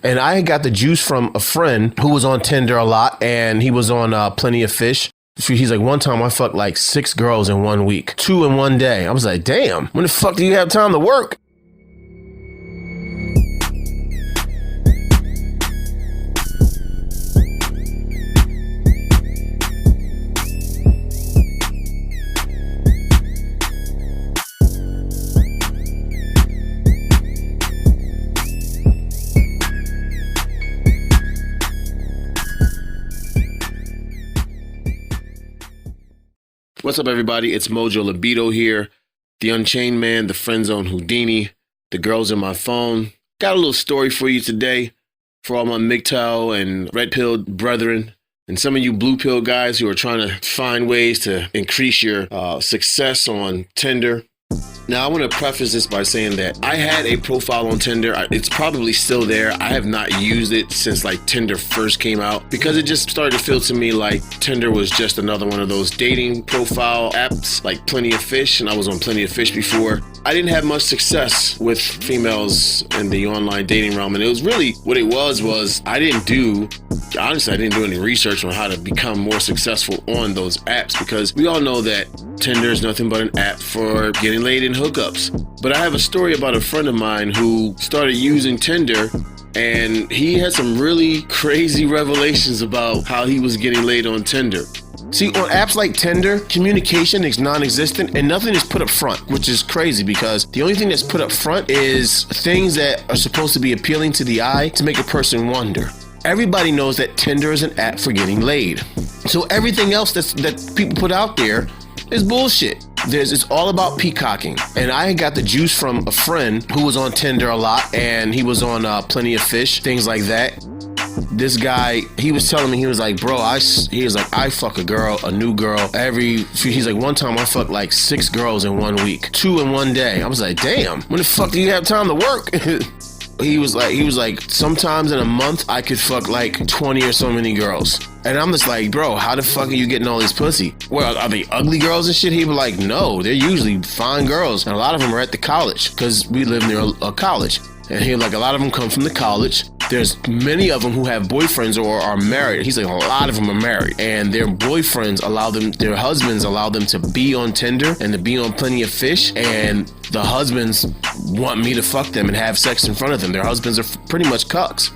And I got the juice from a friend who was on Tinder a lot, and he was on Plenty of Fish. He's like, one time I fucked like 6 girls in 1 week, 2 in 1 day. I was like, damn, when the fuck do you have time to work? What's up, everybody? It's Mojo Libido here, the Unchained Man, the Friend Zone Houdini, the girls in my phone. Got a little story for you today for all my MGTOW and red pill brethren and some of you blue pill guys who are trying to find ways to increase your success on Tinder. Now, I want to preface this by saying that I had a profile on Tinder. It's probably still there. I have not used it since like Tinder first came out because it just started to feel to me like Tinder was just another one of those dating profile apps like Plenty of Fish, and I was on Plenty of Fish before. I didn't have much success with females in the online dating realm, and it was really what it was I didn't do any research on how to become more successful on those apps, because we all know that Tinder is nothing but an app for getting laid in hookups. But I have a story about a friend of mine who started using Tinder, and he had some really crazy revelations about how he was getting laid on Tinder. See, on apps like Tinder, communication is non-existent and nothing is put up front, which is crazy because the only thing that's put up front is things that are supposed to be appealing to the eye to make a person wonder. Everybody knows that Tinder is an app for getting laid. So everything else that people put out there is bullshit. It's all about peacocking. And I got the juice from a friend who was on Tinder a lot, and he was on Plenty of Fish, things like that. This guy, he was telling me, he was like, bro, I fuck a new girl he's like, one time I fucked like 6 girls in 1 week, 2 in 1 day. I was like, damn, when the fuck do you have time to work? He was like, sometimes in a month I could fuck like 20 or so many girls. And I'm just like, bro, how the fuck are you getting all these pussy? Well, are they ugly girls and shit? He was like, no, they're usually fine girls. And a lot of them are at the college because we live near a college. And he like, a lot of them come from the college. There's many of them who have boyfriends or are married. He's like, a lot of them are married, and their boyfriends their husbands allow them to be on Tinder and to be on Plenty of Fish, and the husbands want me to fuck them and have sex in front of them. Their husbands are pretty much cucks.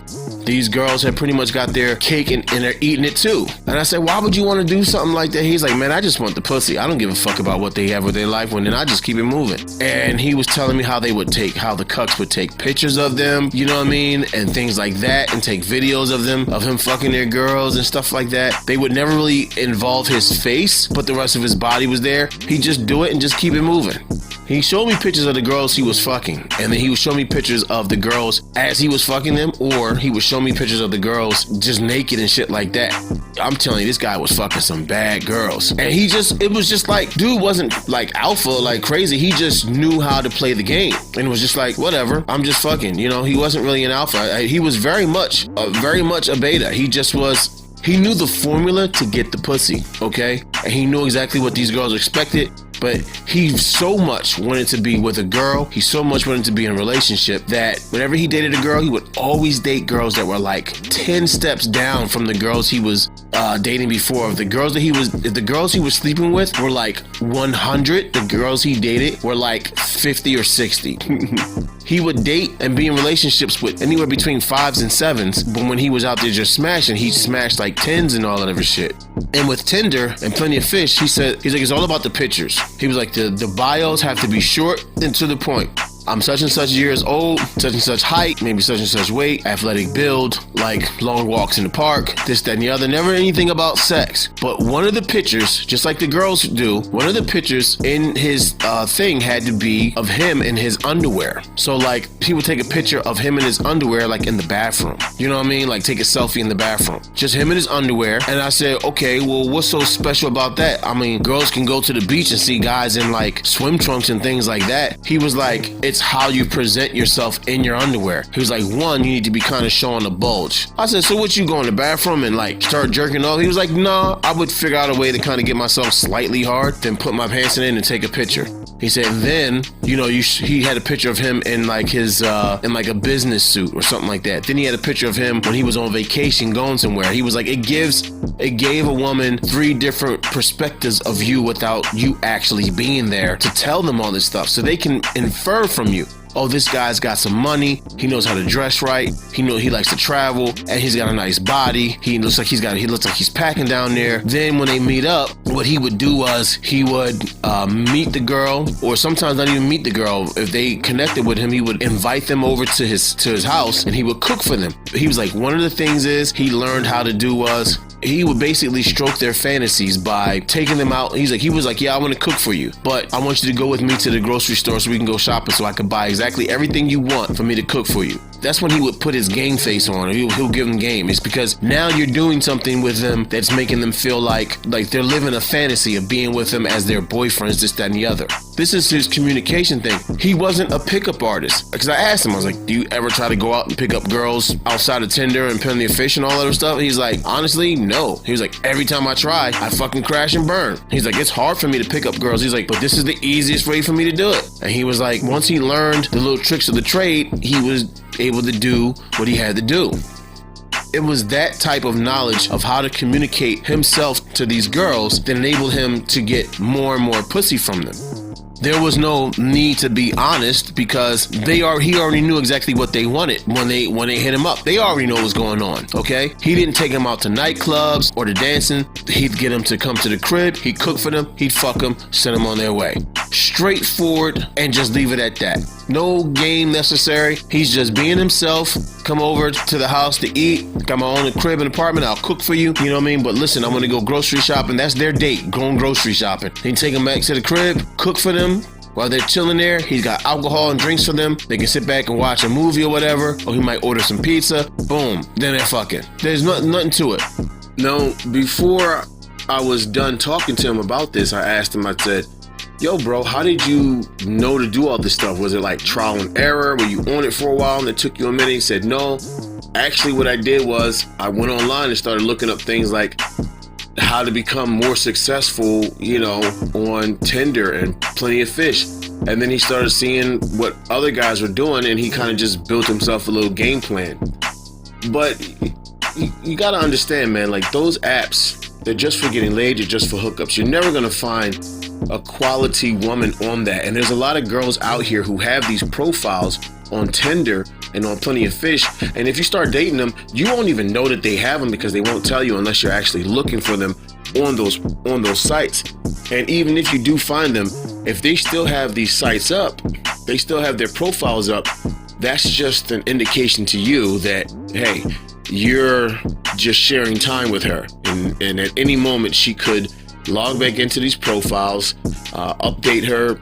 These girls have pretty much got their cake and they're eating it too. And I said, why would you want to do something like that? He's like, man, I just want the pussy. I don't give a fuck about what they have with their life, then I just keep it moving. And he was telling me how the cucks would take pictures of them, you know what I mean? And things like that, and take videos of him fucking their girls and stuff like that. They would never really involve his face, but the rest of his body was there. He'd just do it and just keep it moving. He showed me pictures of the girls he was fucking, and then he would show me pictures of the girls as he was fucking them, or he would show me pictures of the girls just naked and shit like that. I'm telling you, this guy was fucking some bad girls. And it was just like, dude wasn't like alpha, like crazy. He just knew how to play the game. And it was just like, whatever, I'm just fucking, he wasn't really an alpha. He was very much a beta. He knew the formula to get the pussy, okay? And he knew exactly what these girls expected. But he so much wanted to be with a girl, he so much wanted to be in a relationship that whenever he dated a girl, he would always date girls that were like 10 steps down from the girls he was dating before. If the girls he was sleeping with were like 100, the girls he dated were like 50 or 60. He would date and be in relationships with anywhere between 5s and 7s, but when he was out there just smashing, he smashed like 10s and all that other shit. And with Tinder and Plenty of Fish, he's like, it's all about the pictures. He was like, the bios have to be short and to the point. I'm such and such years old, such and such height, maybe such and such weight, athletic build, like long walks in the park, this, that, and the other. Never anything about sex. But one of the pictures, just like the girls do, one of the pictures in his thing had to be of him in his underwear. So like, he would take a picture of him in his underwear, like in the bathroom. You know what I mean? Like take a selfie in the bathroom. Just him in his underwear. And I said, okay, well, what's so special about that? I mean, girls can go to the beach and see guys in like swim trunks and things like that. He was like, it's how you present yourself in your underwear. He was like, one, you need to be kind of showing a bulge. I said, so what, you go in the bathroom and like start jerking off? He was like, no, I would figure out a way to kind of get myself slightly hard, then put my pants in it and take a picture. He said, then, he had a picture of him in like his, in like a business suit or something like that. Then he had a picture of him when he was on vacation going somewhere. He was like, it gave a woman 3 different perspectives of you without you actually being there to tell them all this stuff. So they can infer from you. Oh, this guy's got some money. He knows how to dress right. He likes to travel, and he's got a nice body. He looks like he's packing down there. Then when they meet up, what he would do was he would meet the girl, or sometimes not even meet the girl. If they connected with him, he would invite them over to his house, and he would cook for them. He was like, one of the things he learned how to do was he would basically stroke their fantasies by taking them out. He was like, yeah, I want to cook for you, but I want you to go with me to the grocery store so we can go shopping so I can buy exactly everything you want for me to cook for you. That's when he would put his game face on. He'll give them game. It's because now you're doing something with them that's making them feel like they're living a fantasy of being with them as their boyfriends, this, that, and the other. This is his communication thing. He wasn't a pickup artist. Because I asked him, I was like, do you ever try to go out and pick up girls outside of Tinder and Plenty of Fish and all that other stuff? He's like, honestly, no. He was like, every time I try, I fucking crash and burn. He's like, it's hard for me to pick up girls. He's like, but this is the easiest way for me to do it. And he was like, once he learned the little tricks of the trade, he was able to do what he had to do. It was that type of knowledge of how to communicate himself to these girls that enabled him to get more and more pussy from them. There was no need to be honest because he already knew exactly what they wanted when they hit him up. They already know what's going on, okay? He didn't take them out to nightclubs or to dancing. He'd get them to come to the crib. He'd cook for them. He'd fuck them, send them on their way. Straightforward, and just leave it at that. No game necessary. He's just being himself. Come over to the house to eat. Got my own crib and apartment. I'll cook for you. You know what I mean? But listen, I'm going to go grocery shopping. That's their date, going grocery shopping. He take them back to the crib, cook for them. While they're chilling there, he's got alcohol and drinks for them. They can sit back and watch a movie or whatever. Or he might order some pizza. Boom. Then they're fucking. There's nothing to it. No, before I was done talking to him about this, I asked him, I said, yo, bro, how did you know to do all this stuff? Was it like trial and error? Were you on it for a while and it took you a minute? He said, no. Actually, what I did was I went online and started looking up things like how to become more successful, on Tinder and Plenty of Fish. And then he started seeing what other guys were doing and he kind of just built himself a little game plan. But you got to understand, man, like those apps, they're just for getting laid, they're just for hookups. You're never going to find a quality woman on that. And there's a lot of girls out here who have these profiles on Tinder and on Plenty of Fish. And if you start dating them, you won't even know that they have them because they won't tell you unless you're actually looking for them on those sites. And even if you do find them, if they still have these sites up, they still have their profiles up, that's just an indication to you that, hey, you're just sharing time with her. And at any moment, she could log back into these profiles, update her,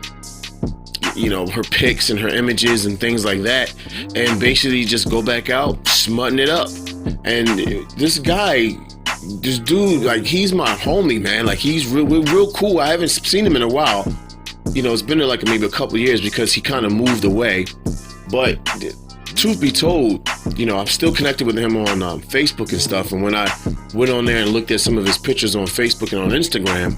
her pics and her images and things like that, and basically just go back out, smutting it up. And this dude, like, he's my homie, man. Like, we're real cool. I haven't seen him in a while. It's been like maybe a couple of years because he kind of moved away. But truth be told, I'm still connected with him on Facebook and stuff. And when I went on there and looked at some of his pictures on Facebook and on Instagram,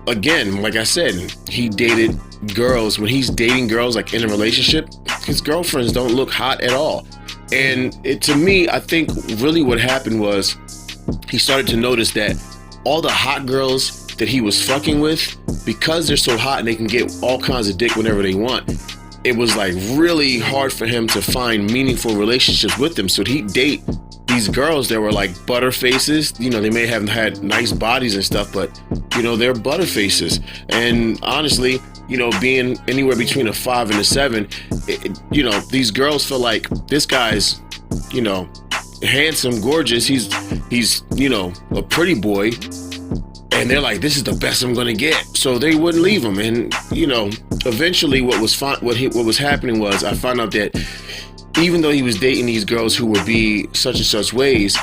again, like I said, he dated girls. When he's dating girls, like in a relationship, his girlfriends don't look hot at all. And to me, I think really what happened was he started to notice that all the hot girls that he was fucking with, because they're so hot and they can get all kinds of dick whenever they want, it was like really hard for him to find meaningful relationships with them. So he'd date these girls that were like butter faces. They may have had nice bodies and stuff, but they're butter faces. And honestly, being anywhere between a 5 and a 7, these girls feel like this guy's, handsome, gorgeous. He's a pretty boy. And they're like, this is the best I'm gonna get. So they wouldn't leave him. And eventually, what was happening was I found out that even though he was dating these girls who would be such and such ways,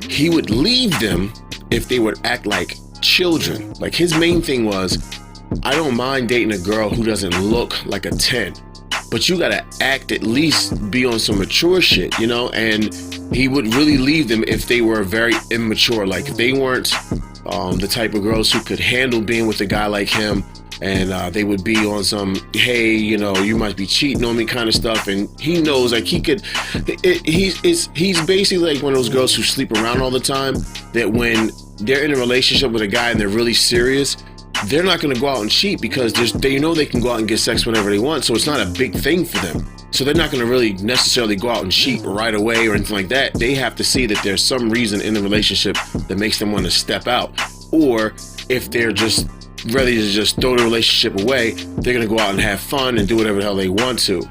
he would leave them if they would act like children. Like, his main thing was, I don't mind dating a girl who doesn't look like a 10, but you gotta act, at least be on some mature shit, And he would really leave them if they were very immature. Like if they weren't the type of girls who could handle being with a guy like him, and they would be on some, hey, you know, you might be cheating on me kind of stuff. And he knows, like, he's basically like one of those girls who sleep around all the time, that when they're in a relationship with a guy and they're really serious, they're not going to go out and cheat because they know they can go out and get sex whenever they want. So it's not a big thing for them. So they're not going to really necessarily go out and cheat right away or anything like that. They have to see that there's some reason in the relationship that makes them want to step out. Or if they're just ready to just throw the relationship away, they're going to go out and have fun and do whatever the hell they want to.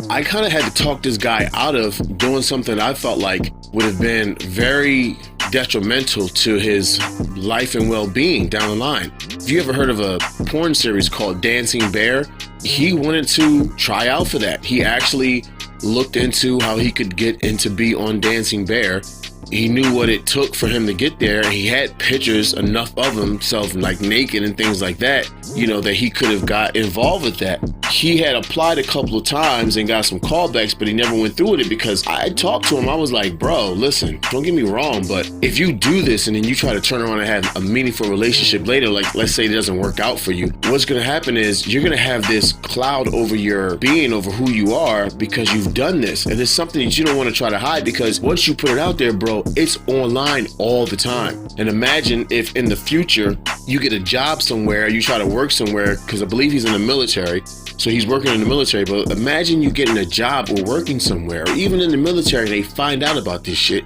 I kind of had to talk this guy out of doing something I felt like would have been very detrimental to his life and well-being down the line. Have you ever heard of a porn series called Dancing Bear? He wanted to try out for that. He actually looked into how he could get into be on Dancing Bear. He knew what it took for him to get there. He had pictures enough of himself like naked and things like that, you know, that he could have got involved with that. He had applied a couple of times and got some callbacks, but he never went through with it because I talked to him. I was like, bro, listen, don't get me wrong, but if you do this and then you try to turn around and have a meaningful relationship later, like let's say it doesn't work out for you, what's going to happen is you're going to have this cloud over your being, over who you are, because you've done this. And it's something that you don't want to try to hide, because once you put it out there, bro, it's online all the time. And imagine if in the future you get a job somewhere, you try to work somewhere, because I believe he's in the military. So he's working in the military, but imagine you getting a job or working somewhere, or even in the military, and they find out about this shit.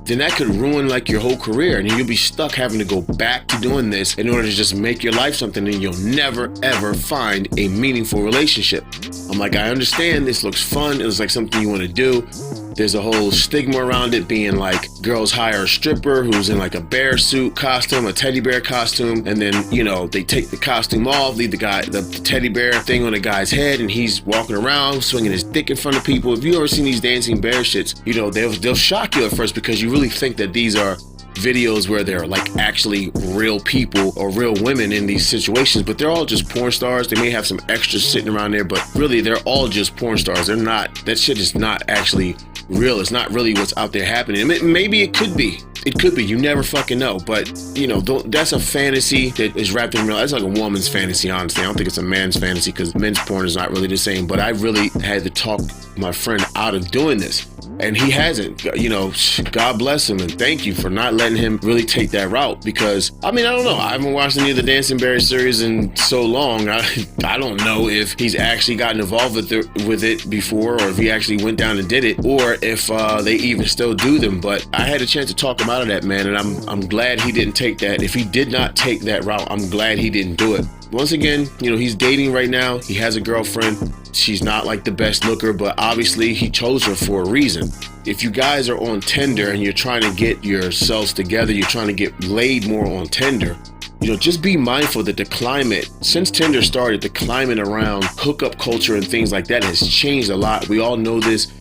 Then that could ruin like your whole career, and you'll be stuck having to go back to doing this in order to just make your life something, and you'll never ever find a meaningful relationship. I'm like, I understand this looks fun. It looks like something you want to do. There's a whole stigma around it being like girls hire a stripper who's in like a bear suit costume, a teddy bear costume, and then, you know, they take the costume off, leave the teddy bear thing on the guy's head, and he's walking around swinging his dick in front of people. If you ever seen these Dancing Bear shits, you know, they'll shock you at first because you really think that these are videos where they're like actually real people or real women in these situations, but they're all just porn stars. They may have some extras sitting around there, but really they're all just porn stars. They're not, that shit is not actually real. It's not really what's out there happening. Maybe it could be. It could be. You never fucking know. But, you know, that's a fantasy that is wrapped in real. That's like a woman's fantasy, honestly. I don't think it's a man's fantasy because men's porn is not really the same. But I really had to talk my friend out of doing this. And he hasn't. You know, God bless him and thank you for not letting him really take that route, because, I mean, I don't know. I haven't watched any of the Dancing Bear series in so long. I don't know if he's actually gotten involved with it before, or if he actually went down and did it, or if they even still do them. But I had a chance to talk him out of that, man, and I'm glad he didn't take that. If he did not take that route, I'm glad he didn't do it. Once again, you know, he's dating right now. He has a girlfriend. She's not like the best looker, but obviously he chose her for a reason. If you guys are on Tinder and you're trying to get yourselves together, you're trying to get laid more on Tinder, you know, just be mindful that the climate, since Tinder started, the climate around hookup culture and things like that has changed a lot. We all know this,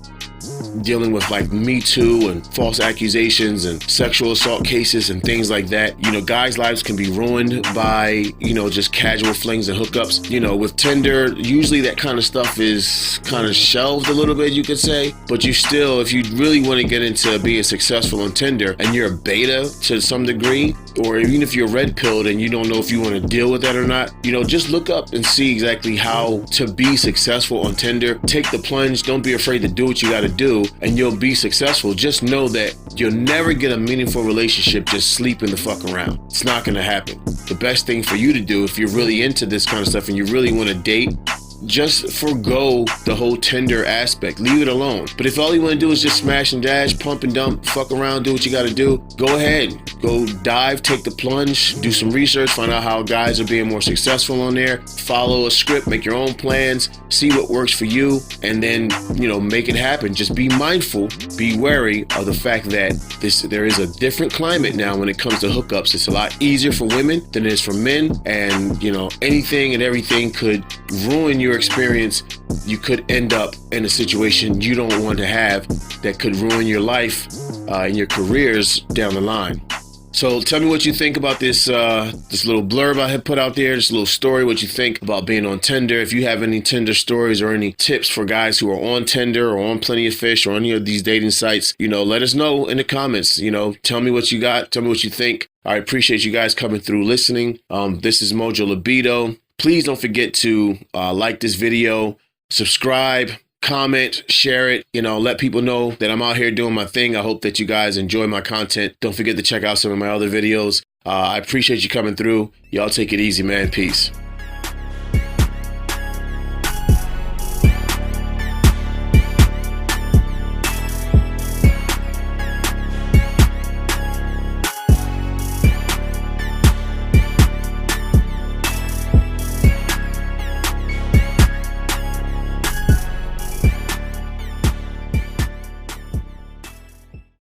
dealing with like Me Too and false accusations and sexual assault cases and things like that. You know, guys' lives can be ruined by, you know, just casual flings and hookups. You know, with Tinder, usually that kind of stuff is kind of shelved a little bit, you could say. But you still, if you really want to get into being successful on Tinder and you're a beta to some degree, or even if you're red-pilled and you don't know if you want to deal with that or not, you know, just look up and see exactly how to be successful on Tinder. Take the plunge. Don't be afraid to do what you got to do, and you'll be successful. Just know that you'll never get a meaningful relationship just sleeping the fuck around. It's not going to happen. The best thing for you to do, if you're really into this kind of stuff and you really want to date, just forgo the whole Tinder aspect. Leave it alone. But if all you want to do is just smash and dash, pump and dump, fuck around, do what you got to do, go ahead. Go dive, take the plunge, do some research, find out how guys are being more successful on there, follow a script, make your own plans, see what works for you, and then, you know, make it happen. Just be mindful, be wary of the fact that there is a different climate now when it comes to hookups. It's a lot easier for women than it is for men, and, you know, anything and everything could ruin your experience. You could end up in a situation you don't want to have that could ruin your life and your careers down the line. So tell me what you think about this this little blurb I had put out there, this little story, what you think about being on Tinder. If you have any Tinder stories or any tips for guys who are on Tinder or on Plenty of Fish or any of these dating sites, let us know in the comments. Tell me what you got. Tell me what you think. I appreciate you guys coming through listening. This is Mojo Libido. Please don't forget to like this video, subscribe, comment, share it, let people know that I'm out here doing my thing. I hope that you guys enjoy my content. Don't forget to check out some of my other videos. I appreciate you coming through. Y'all take it easy, man. Peace.